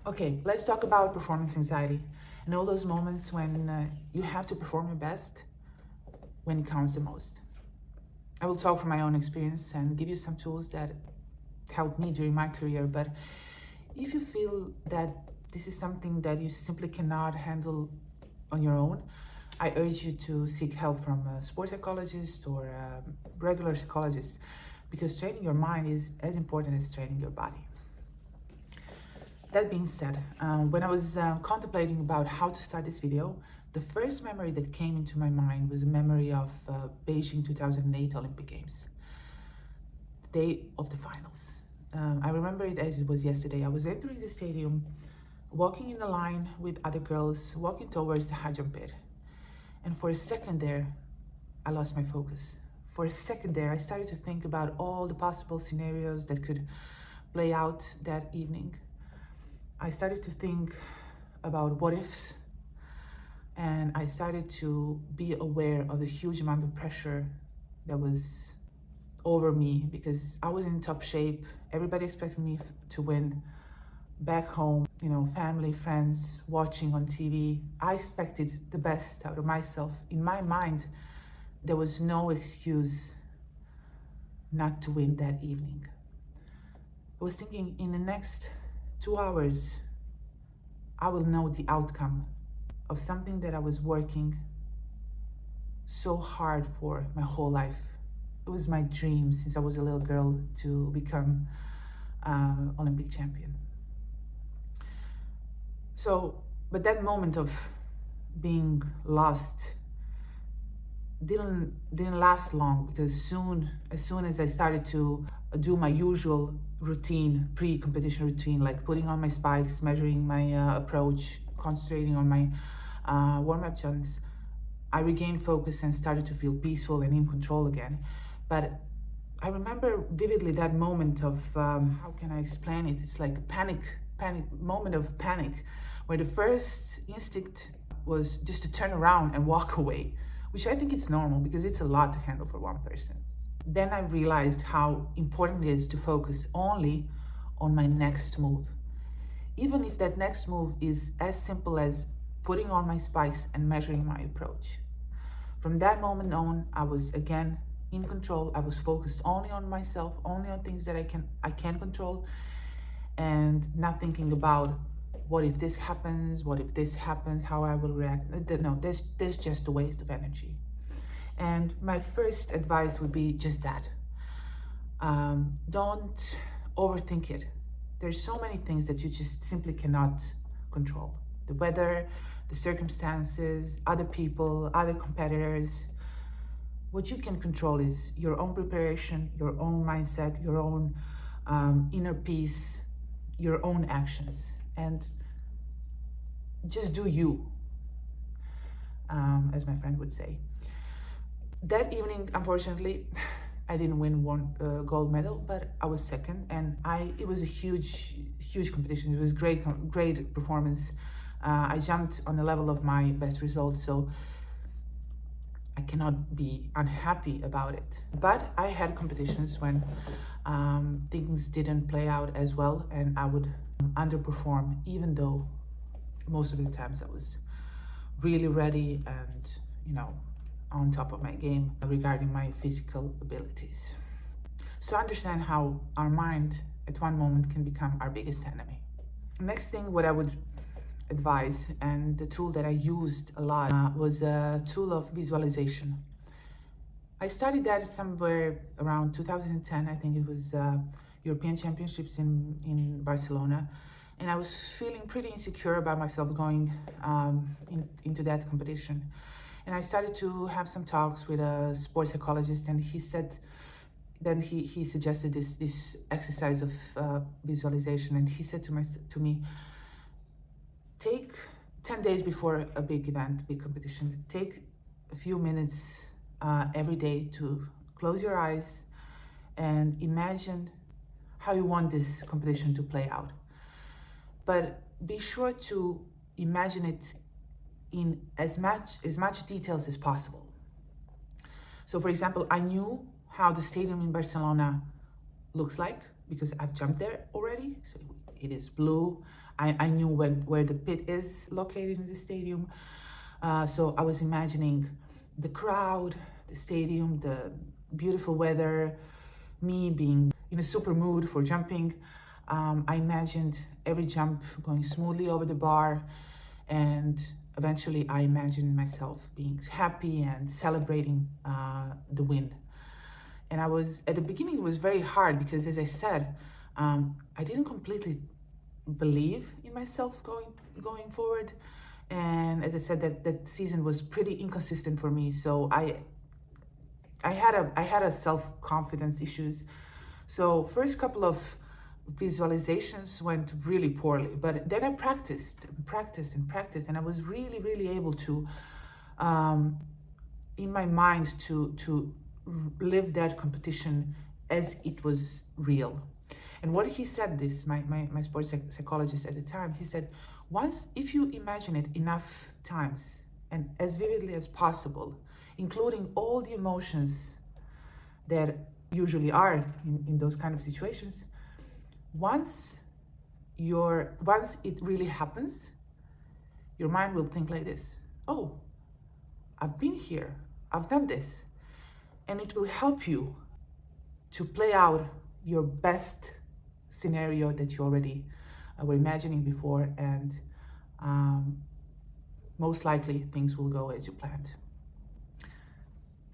Okay, let's talk about performance anxiety and all those moments when you have to perform your best when it counts the most. I will talk from my own experience and give you some tools that helped me during my career. But if you feel that this is something that you simply cannot handle on your own, I urge you to seek help from a sports psychologist or a regular psychologist, because training your mind is as important as training your body. That being said, when I was contemplating about how to start this video, the first memory that came into my mind was a memory of Beijing 2008 Olympic Games, the day of the finals. I remember it as it was yesterday. I was entering the stadium, walking in the line with other girls, walking towards the high jump pit. And for a second there, I lost my focus. For a second there, I started to think about all the possible scenarios that could play out that evening. I started to think about what ifs, and I started to be aware of the huge amount of pressure that was over me because I was in top shape. Everybody expected me to win. Back home, family, friends watching on TV, I expected the best out of myself. In my mind, there was no excuse not to win that evening. I was thinking, in the next 2 hours, I will know the outcome of something that I was working so hard for my whole life. It was my dream since I was a little girl to become Olympic champion. But that moment of being lost didn't last long, because as soon as I started to do my usual routine, pre-competition routine, like putting on my spikes, measuring my approach, concentrating on my warm-up jumps, I regained focus and started to feel peaceful and in control again. But I remember vividly that moment of, how can I explain it? It's like a moment of panic, where the first instinct was just to turn around and walk away, which I think is normal because it's a lot to handle for one person. Then I realized how important it is to focus only on my next move, even if that next move is as simple as putting on my spikes and measuring my approach. From that moment on, I was again in control. I was focused only on myself, only on things that I can control, and not thinking about what if this happens, how I will react. No, there's just a waste of energy. And my first advice would be just that. Don't overthink it. There's so many things that you just simply cannot control. The weather, the circumstances, other people, other competitors. What you can control is your own preparation, your own mindset, your own inner peace, your own actions. And just do you, as my friend would say. That evening, unfortunately, I didn't win one gold medal, but I was second, and it was a huge competition. It was great performance. I jumped on the level of my best results, so I cannot be unhappy about it. But I had competitions when things didn't play out as well, and I would underperform, even though most of the times I was really ready and, on top of my game regarding my physical abilities. So understand how our mind at one moment can become our biggest enemy. Next thing, what I would advise, and the tool that I used a lot, was a tool of visualization. I started that somewhere around 2010. I think it was European Championships in Barcelona. And I was feeling pretty insecure about myself going into that competition. And I started to have some talks with a sports psychologist, and he said, then he suggested this exercise of visualization, and he said to me, take 10 days before a big event, big competition, take a few minutes every day to close your eyes and imagine how you want this competition to play out. But be sure to imagine it in as much details as possible. So for example, I knew how the stadium in Barcelona looks like because I've jumped there already. So it is blue. I knew where the pit is located in the stadium. So I was imagining the crowd, the stadium, the beautiful weather, me being in a super mood for jumping. I imagined every jump going smoothly over the bar, and eventually I imagined myself being happy and celebrating the win. And I was, at the beginning, it was very hard because, as I said, I didn't completely believe in myself going forward. And as I said, that season was pretty inconsistent for me. So I had a self-confidence issues. So first couple of visualizations went really poorly, but then I practiced, and I was really able to, in my mind, to live that competition as it was real. And what he said, this my sports psychologist at the time, he said, once, if you imagine it enough times and as vividly as possible, including all the emotions that usually are in those kind of situations, once it really happens, your mind will think like this: oh, I've been here, I've done this. And it will help you to play out your best scenario that you already were imagining before, and most likely things will go as you planned.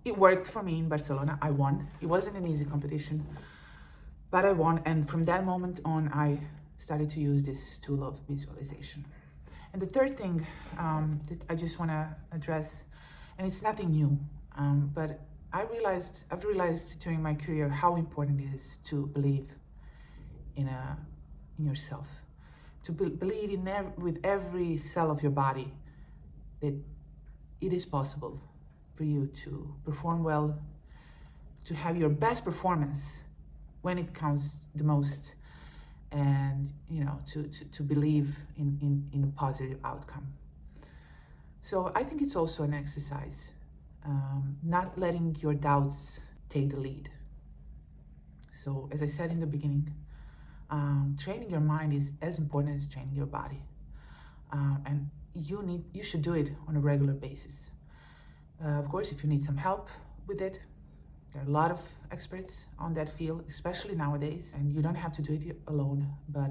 It worked for me in Barcelona. I won. It wasn't an easy competition, but I won. And from that moment on, I started to use this tool of visualization. And the third thing that I just want to address, and it's nothing new, but I've realized during my career how important it is to believe in yourself, to believe with every cell of your body that it is possible for you to perform well, to have your best performance when it counts the most, and to believe in a positive outcome. So I think it's also an exercise, not letting your doubts take the lead. So as I said in the beginning, training your mind is as important as training your body, and you should do it on a regular basis. Of course, if you need some help with it, there are a lot of experts on that field, especially nowadays, and you don't have to do it alone. But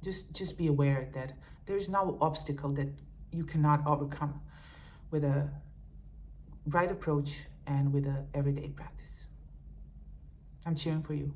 just be aware that there is no obstacle that you cannot overcome with a right approach and with a everyday practice. I'm cheering for you.